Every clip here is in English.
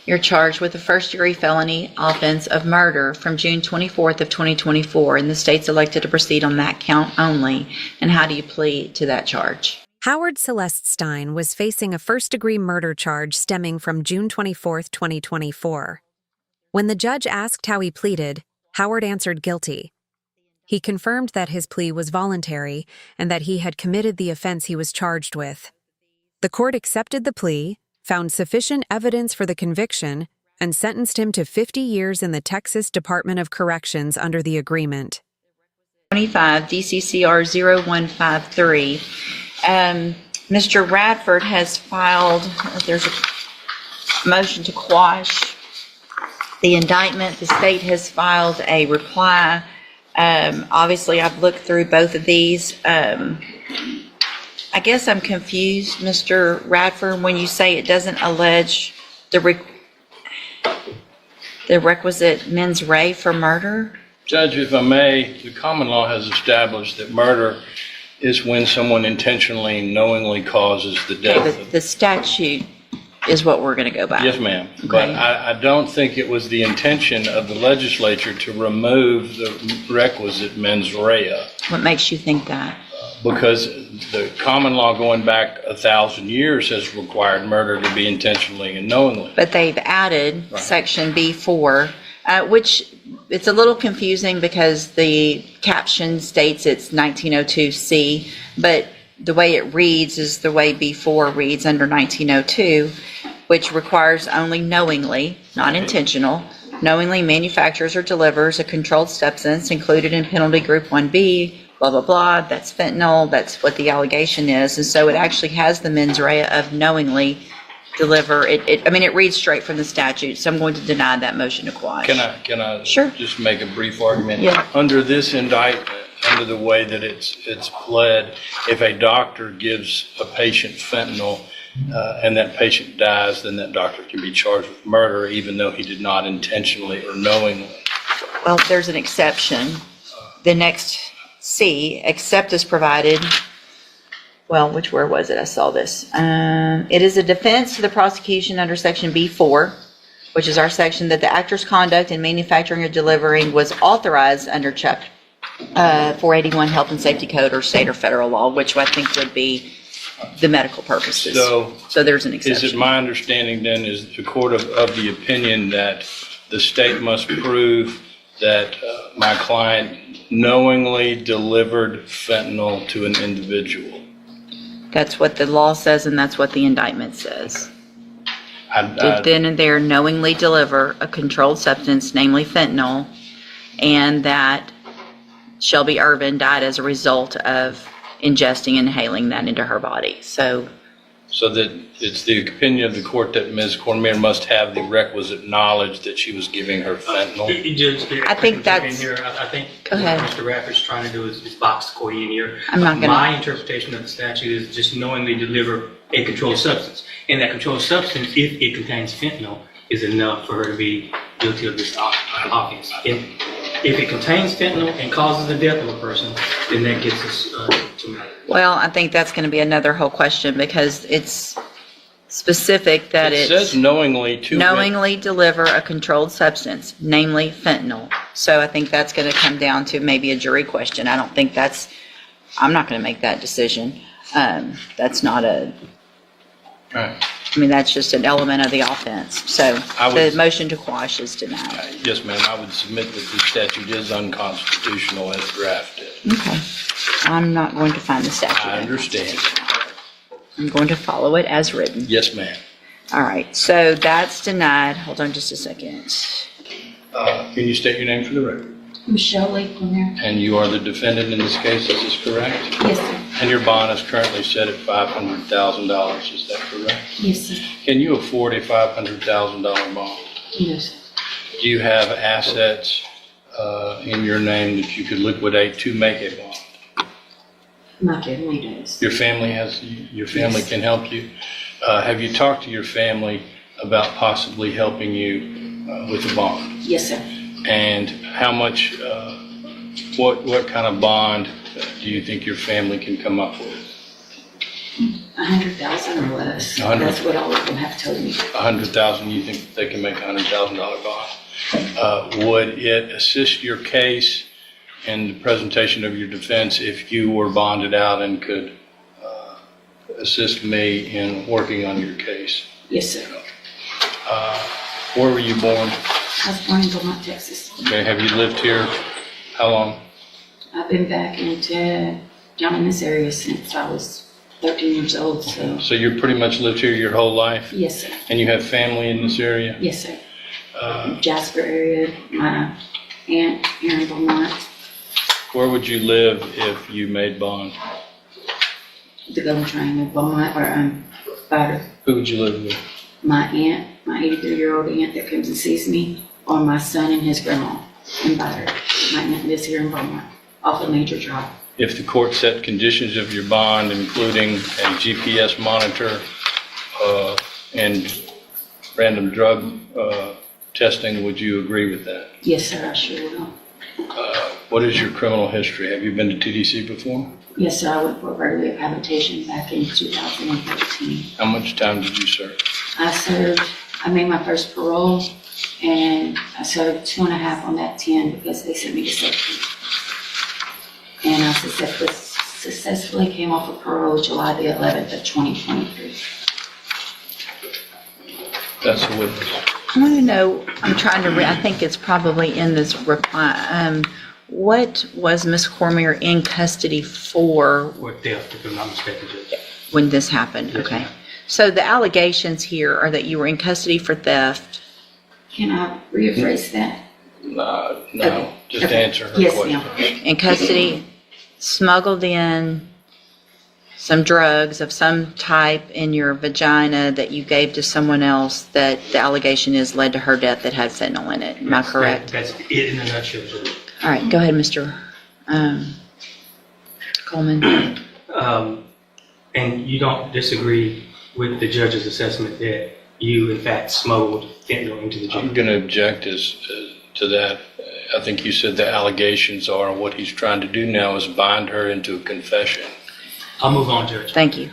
You're charged with a first-degree felony offense of murder from June 24th of 2024, and the state's elected to proceed on that count only. And how do you plead to that charge? Howard Celeststeine was facing a first-degree murder charge stemming from June 24, 2024. When the judge asked how he pleaded, Howard answered guilty. He confirmed that his plea was voluntary and that he had committed the offense he was charged with. The court accepted the plea, found sufficient evidence for the conviction, and sentenced him to 50 years in the Texas Department of Corrections under the agreement. 25 DCCR 0153. Mr. Radford has filed, there's a motion to quash the indictment. The state has filed a reply. Obviously, I've looked through both of these. I guess I'm confused, Mr. Radford, when you say it doesn't allege the requisite mens rea for murder? Judge, if I may, the common law has established that murder is when someone intentionally and knowingly causes the death. Okay, but the statute is what we're going to go by. Yes, ma'am. Okay. But I don't think it was the intention of the legislature to remove the requisite mens rea. What makes you think that? Because the common law going back 1,000 years has required murder to be intentionally and knowingly. But they've added section B4, which it's a little confusing because the caption states it's 1902C, but the way it reads is the way B4 reads under 1902, which requires only knowingly, not intentional, knowingly manufactures or delivers a controlled substance included in penalty group 1B, blah, blah, blah. That's fentanyl. That's what the allegation is. And so it actually has the mens rea of knowingly deliver. It reads straight from the statute. So I'm going to deny that motion to quash. Can I Sure. just make a brief argument? Yeah. Under this indictment, under the way that it's pled, if a doctor gives a patient fentanyl and that patient dies, then that doctor can be charged with murder even though he did not intentionally or knowingly. Well, there's an exception. The next C, except as provided, well, where was it? I saw this. It is a defense to the prosecution under section B4, which is our section, that the actor's conduct in manufacturing or delivering was authorized under chapter 481 Health and Safety Code or state or federal law, which I think would be the medical purposes. So there's an exception. Is it my understanding then, is the court of the opinion that the state must prove that my client knowingly delivered fentanyl to an individual? That's what the law says, and that's what the indictment says. Did then and there knowingly deliver a controlled substance, namely fentanyl, and that Shelby Irvin died as a result of ingesting and inhaling that into her body. So that it's the opinion of the court that Ms. Cormier must have the requisite knowledge that she was giving her fentanyl? I think that's... I think Go ahead. what Mr. Radford's trying to do is box the court in here. I'm not gonna... My interpretation of the statute is just knowingly deliver a controlled substance. And that controlled substance, if it contains fentanyl, is enough for her to be guilty of this offense. If it contains fentanyl and causes the death of a person, then that gets us to murder. Well, I think that's going to be another whole question because it's specific that It says knowingly deliver a controlled substance, namely fentanyl. So I think that's going to come down to maybe a jury question. I'm not going to make that decision. That's not Right. that's just an element of the offense. So the motion to quash is denied. Yes, ma'am. I would submit that the statute is unconstitutional as drafted. Okay. I'm not going to find the statute. I understand. I'm going to follow it as written. Yes, ma'am. All right. So that's denied. Hold on just a second. Can you state your name for the record? Michelle Lakeland. And you are the defendant in this case, is this correct? Yes, sir. And your bond is currently set at $500,000, is that correct? Yes, sir. Can you afford a $500,000 bond? Yes, sir. Do you have assets in your name that you could liquidate to make a bond? My family does. Your family Yes. can help you? Have you talked to your family about possibly helping you with a bond? Yes, sir. And how much, what kind of bond do you think your family can come up with? I 100,000 or less. 100. That's what all of them have told me. 100,000, you think they can make a $100,000 bond? Would it assist your case in the presentation of your defense if you were bonded out and could assist me in working on your case? Yes, sir. Where were you born? I was born in Beaumont, Texas. Okay, have you lived here how long? I've been back down in this area since I was 13 years old, so. So you pretty much lived here your whole life? Yes, sir. And you have family in this area? Yes, sir. Jasper area, my aunt here in Beaumont. Where would you live if you made bond? The Golden Triangle, Beaumont, or Bader. Who would you live with? My aunt, my 83-year-old aunt that comes and sees me, or my son and his grandma in Bader. My aunt lives here in Beaumont, off a major drive. If the court set conditions of your bond, including a GPS monitor and random drug testing, would you agree with that? Yes, sir, I sure will. What is your criminal history? Have you been to TDC before? Yes, sir, I went for early rehabilitation back in 2013. How much time did you serve? I made my first parole, and I served 2.5 on that 10 because they sent me to safety. And I successfully came off of parole July the 11th of 2023. That's a witness. I want to know, I'm trying to I think it's probably in this reply. What was Ms. Cormier in custody for Or theft, if I'm not mistaken, Judge. when this happened? Yes, Okay. ma'am. So the allegations here are that you were in custody for theft. Can I rephrase that? No, Okay. just Okay. answer her Yes, question. ma'am. In custody, smuggled in some drugs of some type in your vagina that you gave to someone else that the allegation is led to her death that had fentanyl in it. Am I correct? That's it in a nutshell, Judge. All right, go ahead, Mr. Coleman. And you don't disagree with the judge's assessment that you, in fact, smuggled fentanyl into the I'm jail? going to object to that. I think you said the allegations are what he's trying to do now is bind her into a confession. I'll move on, Judge. Thank you.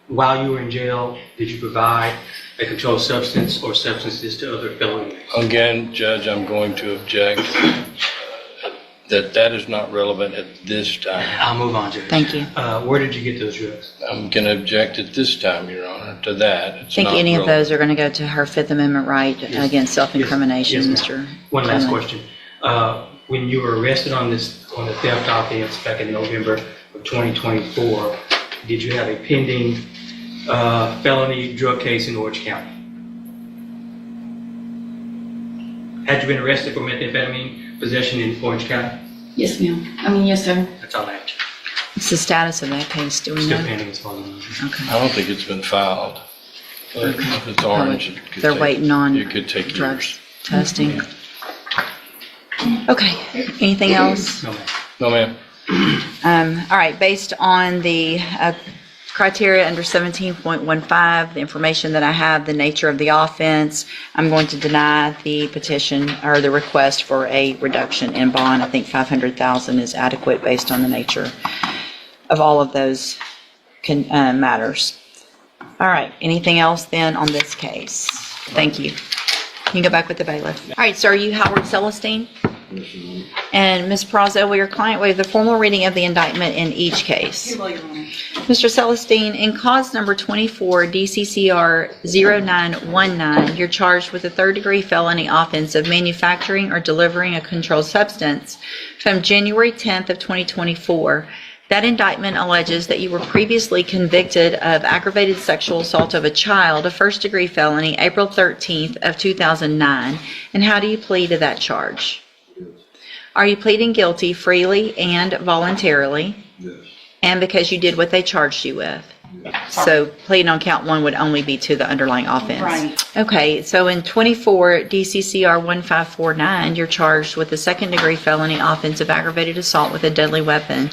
While you were in jail, did you provide a controlled substance or substances to other fellow inmates? Again, Judge, I'm going to object that is not relevant at this time. I'll move on, Judge. Thank you. Where did you get those drugs? I'm going to object at this time, Your Honor, to that. I think any of those are going to go to her Fifth Amendment right against self-incrimination, Yes, Mr. One last Coleman. question. When you were arrested on the theft offense back in November of 2024, did you have a pending felony drug case in Orange County? Had you been arrested for methamphetamine possession in Orange County? Yes, ma'am. Yes, sir. That's all I have. What's the status of that case? Do we Still know? pending as far as I know. Okay. I don't think it's been filed. But if it's orange, it could They're take- waiting on It could take drugs years. testing. Okay, anything else? No, ma'am. No, ma'am. All right, based on the criteria under 17.15, the information that I have, the nature of the offense, I'm going to deny the petition or the request for a reduction in bond. I think $500,000 is adequate based on the nature of all of those matters. All right, anything else then on this case? Thank you. You can go back with the bailiff. All right, so are you Howard Celeststeine? And Ms. Prazo, will your client waive the formal reading of the indictment in each case? Mr. Celestine, in cause number 24 DCCR 0919, you're charged with a third-degree felony offense of manufacturing or delivering a controlled substance from January 10th of 2024. That indictment alleges that you were previously convicted of aggravated sexual assault of a child, a first-degree felony, April 13th of 2009. And how do you plead to that charge? Are you pleading guilty freely and voluntarily? Yes. And because you did what they charged you with? So pleading on count one would only be to the underlying offense? Right. Okay, so in 24 DCCR 1549, you're charged with a second-degree felony offense of aggravated assault with a deadly weapon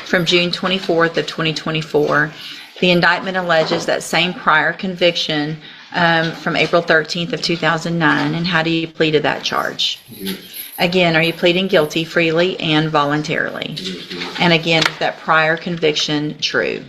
from June 24th of 2024. The indictment alleges that same prior conviction from April 13th of 2009. And how do you plead to that charge? Yes. Again, are you pleading guilty freely and voluntarily? Yes. And again, is that prior conviction true?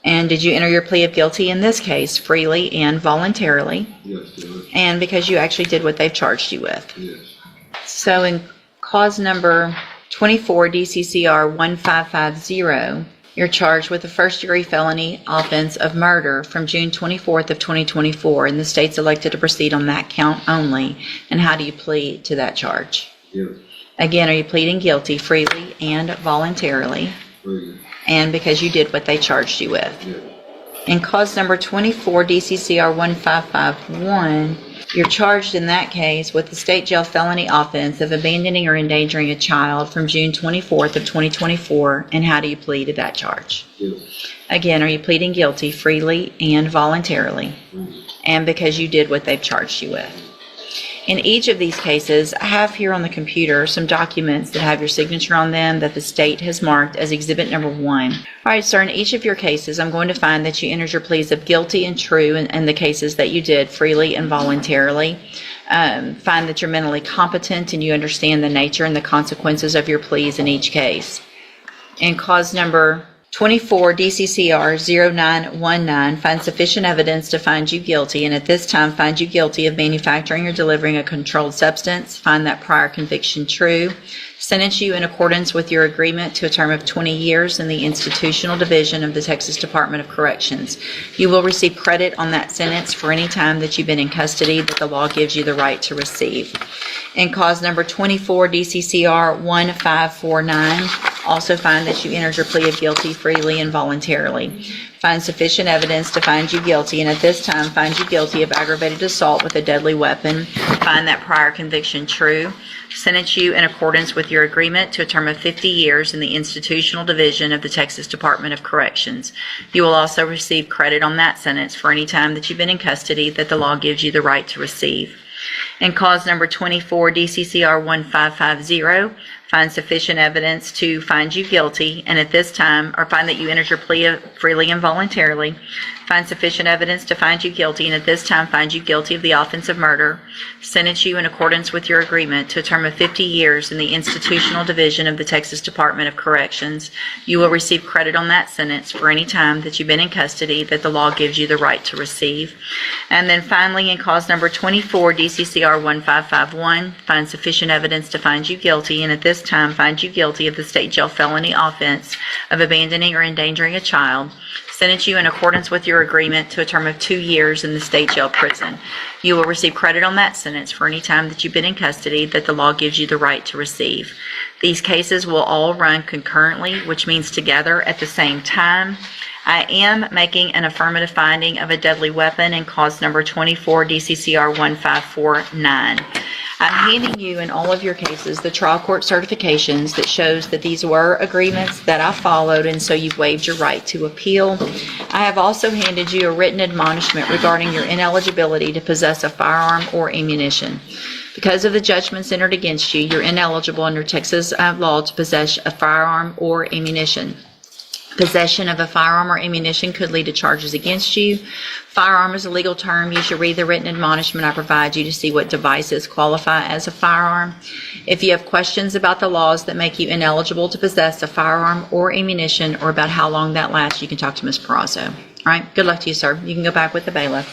And did you enter your plea of guilty in this case freely and voluntarily? Yes, Judge. And because you actually did what they've charged you with? Yes. So in cause number 24 DCCR 1550, you're charged with a first-degree felony offense of murder from June 24th of 2024, and the state's elected to proceed on that count only. And how do you plead to that charge? Yes. Again, are you pleading guilty freely and voluntarily? Freely. And because you did what they charged you with? Yes. In cause number 24 DCCR 1551, you're charged in that case with the state jail felony offense of abandoning or endangering a child from June 24th of 2024. And how do you plead to that charge? Yes. Again, are you pleading guilty freely and voluntarily? Freely. And because you did what they've charged you with? In each of these cases, I have here on the computer some documents that have your signature on them that the state has marked as exhibit number 1. All right, sir, in each of your cases, I'm going to find that you entered your pleas of guilty and true in the cases that you did freely and voluntarily. Find that you're mentally competent and you understand the nature and the consequences of your pleas in each case. In cause number 24 DCCR 0919, find sufficient evidence to find you guilty, and at this time find you guilty of manufacturing or delivering a controlled substance. Find that prior conviction true. Sentence you in accordance with your agreement to a term of 20 years in the institutional division of the Texas Department of Corrections. You will receive credit on that sentence for any time that you've been in custody that the law gives you the right to receive. In cause number 24 DCCR 1549, also find that you entered your plea of guilty freely and voluntarily. Find sufficient evidence to find you guilty, and at this time find you guilty of aggravated assault with a deadly weapon. Find that prior conviction true. Sentence you in accordance with your agreement to a term of 50 years in the institutional division of the Texas Department of Corrections. You will also receive credit on that sentence for any time that you've been in custody that the law gives you the right to receive. In cause number 24 DCCR 1550, find sufficient evidence to find you guilty, and at this time, or find that you entered your plea freely and voluntarily. Find sufficient evidence to find you guilty, and at this time find you guilty of the offense of murder. Sentence you in accordance with your agreement to a term of 50 years in the institutional division of the Texas Department of Corrections. You will receive credit on that sentence for any time that you've been in custody that the law gives you the right to receive. And then finally, in cause number 24 DCCR 1551, find sufficient evidence to find you guilty, and at this time find you guilty of the state jail felony offense of abandoning or endangering a child. Sentence you in accordance with your agreement to a term of 2 years in the state jail prison. You will receive credit on that sentence for any time that you've been in custody that the law gives you the right to receive. These cases will all run concurrently, which means together at the same time. I am making an affirmative finding of a deadly weapon in cause number 24 DCCR 1549. I'm handing you in all of your cases the trial court certifications that shows that these were agreements that I followed, and so you've waived your right to appeal. I have also handed you a written admonishment regarding your ineligibility to possess a firearm or ammunition. Because of the judgments entered against you, you're ineligible under Texas law to possess a firearm or ammunition. Possession of a firearm or ammunition could lead to charges against you. Firearm is a legal term. You should read the written admonishment I provide you to see what devices qualify as a firearm. If you have questions about the laws that make you ineligible to possess a firearm or ammunition, or about how long that lasts, you can talk to Ms. Perazzo. All right, good luck to you, sir. You can go back with the bailiff.